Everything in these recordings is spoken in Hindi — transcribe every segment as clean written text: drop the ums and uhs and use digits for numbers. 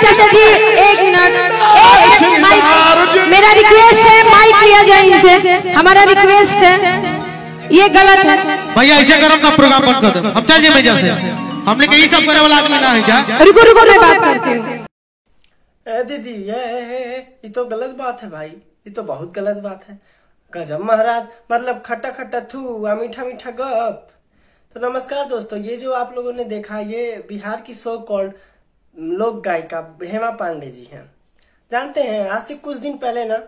चाचा जी, एक मिनट, मेरा रिक्वेस्ट है, माइक लिया जाए इनसे, हमारा रिक्वेस्ट है, ये गलत है भैया। ऐसे करो का प्रोग्राम बंद कर दो, अब चल जाए भैया से। हमने कहीं सब करे वाला आदमी ना है क्या? रुको रुको, मैं बात करती हूँ। दीदी ये तो गलत बात है भाई, ये तो बहुत गलत बात है। गजब महाराज, मतलब खट्टा खट्टा थू मीठा मीठा गप। तो नमस्कार दोस्तों, ये जो आप लोगों ने देखा ये बिहार की सो कॉल्ड लोक गायिका हेमा पांडे जी हैं। जानते हैं आज से कुछ दिन पहले ना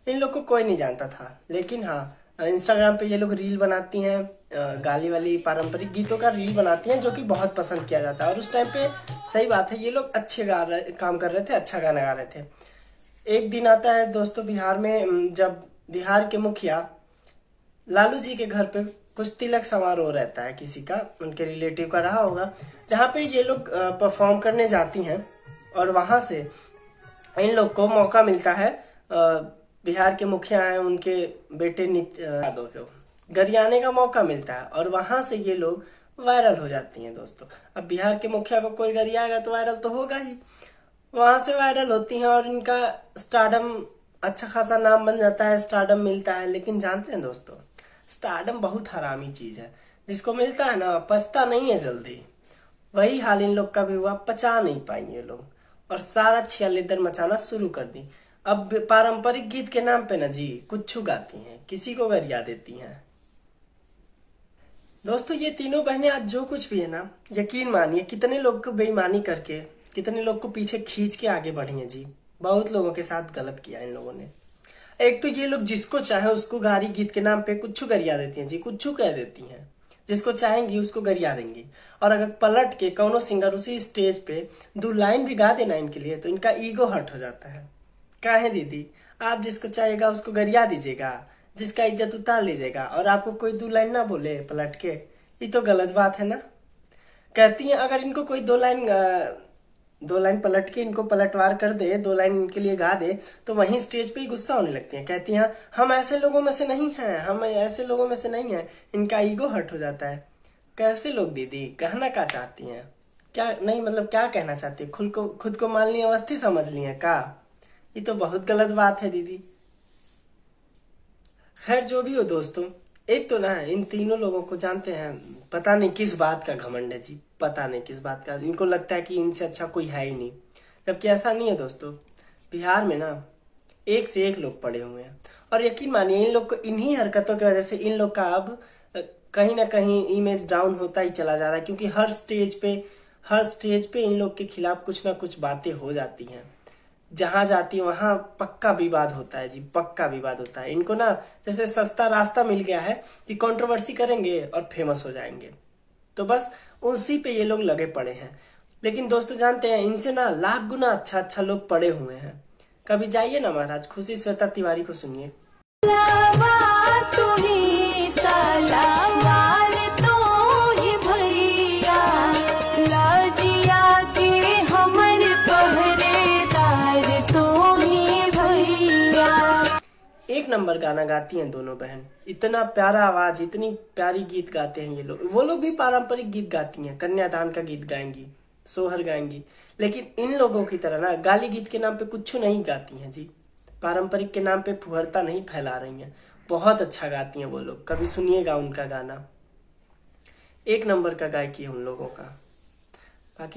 इन लोग को कोई नहीं जानता था, लेकिन हाँ इंस्टाग्राम पे ये लोग रील बनाती हैं, गाली वाली पारंपरिक गीतों का रील बनाती हैं, जो कि बहुत पसंद किया जाता है। और उस टाइम पे सही बात है, ये लोग अच्छे काम कर रहे थे, अच्छा गाना गा रहे थे। एक दिन आता है दोस्तों बिहार में, जब बिहार के मुखिया लालू जी के घर पे कुछ तिलक समारोह रहता है, किसी का, उनके रिलेटिव का रहा होगा, जहाँ पे ये लोग परफॉर्म करने जाती हैं। और वहां से इन लोग को मौका मिलता है, बिहार के मुखिया हैं, उनके बेटे यादव को गरियाने का मौका मिलता है, और वहां से ये लोग वायरल हो जाती हैं दोस्तों। अब बिहार के मुखिया को कोई गरियाएगा तो वायरल तो होगा ही, वहां से वायरल होती हैं और इनका स्टारडम, अच्छा खासा नाम बन जाता है, स्टारडम मिलता है। लेकिन जानते हैं दोस्तों, स्टारडम बहुत हरामी चीज है, जिसको मिलता है ना पछता नहीं है जल्दी। वही हाल इन लोग का भी हुआ, पचा नहीं पाई ये लोग और सारा छियालेदर मचाना शुरू कर दी। अब पारंपरिक गीत के नाम पे ना जी कुछ गाती हैं, किसी को गरिया देती हैं। दोस्तों ये तीनों बहनें आज जो कुछ भी है ना, यकीन मानिए कितने लोग को बेईमानी करके, कितने लोग को पीछे खींच के आगे बढ़ी है जी। बहुत लोगों के साथ गलत किया इन लोगों ने। एक तो ये लोग जिसको चाहे उसको गारी गीत के नाम पे कुछ गरिया देती हैं जी, कुछ कह देती हैं, जिसको चाहेंगी उसको गरिया देंगी। और अगर पलट के कौनो सिंगर उसी स्टेज पे 2 लाइन भी गा देना इनके लिए तो इनका ईगो हर्ट हो जाता है। काहे दीदी, आप जिसको चाहेगा उसको गरिया दीजिएगा, जिसका इज्जत उतार लीजिएगा, और आपको कोई 2 लाइन ना बोले पलट के, ये तो गलत बात है ना। कहती हैं अगर इनको कोई 2 लाइन पलट के इनको पलटवार कर दे, 2 लाइन इनके लिए गा दे, तो वहीं स्टेज पे ही गुस्सा होने लगती हैं। कहती हैं हम ऐसे लोगों में से नहीं हैं, हम ऐसे लोगों में से नहीं हैं। इनका ईगो हर्ट हो जाता है। कैसे लोग दीदी, कहना क्या चाहती हैं, क्या नहीं, मतलब क्या कहना चाहती है, खुद को मान ली अवस्थी समझ ली है का? ये तो बहुत गलत बात है दीदी। खैर जो भी हो दोस्तों, एक तो ना इन तीनों लोगों को जानते हैं, पता नहीं किस बात का घमंड है जी, पता नहीं किस बात का। इनको लगता है कि इनसे अच्छा कोई है ही नहीं, जबकि ऐसा नहीं है दोस्तों। बिहार में ना एक से एक लोग पड़े हुए हैं, और यकीन मानिए इन लोग को, इन्हीं हरकतों की वजह से इन लोग का अब कहीं ना कहीं इमेज डाउन होता ही चला जा रहा है। क्योंकि हर स्टेज पे इन लोग के खिलाफ कुछ ना कुछ बातें हो जाती हैं। जहां जाती है वहां पक्का विवाद होता है जी, पक्का विवाद होता है। इनको ना जैसे सस्ता रास्ता मिल गया है कि कंट्रोवर्सी करेंगे और फेमस हो जाएंगे, तो बस उसी पे ये लोग लगे पड़े हैं। लेकिन दोस्तों जानते हैं, इनसे ना लाख गुना अच्छा लोग पड़े हुए हैं। कभी जाइए ना महाराज, खुशी श्वेता तिवारी को सुनिए। एक नंबर गाना गाती हैं दोनों बहन, इतना प्यारा आवाज, इतनी प्यारी गीत गाते हैं ये लोग। वो लोग भी पारंपरिक गीत गाती हैं, कन्यादान का गीत गाएंगी, सोहर गाएंगी, लेकिन इन लोगों की तरह ना गाली गीत के नाम पे कुछ नहीं गाती हैं जी। पारंपरिक के नाम पे फुहरता नहीं फैला रही हैं। बहुत अच्छा गाती हैं वो लोग, कभी सुनिएगा उनका गाना, एक नंबर का गायकी है उन लोगों का। बाकी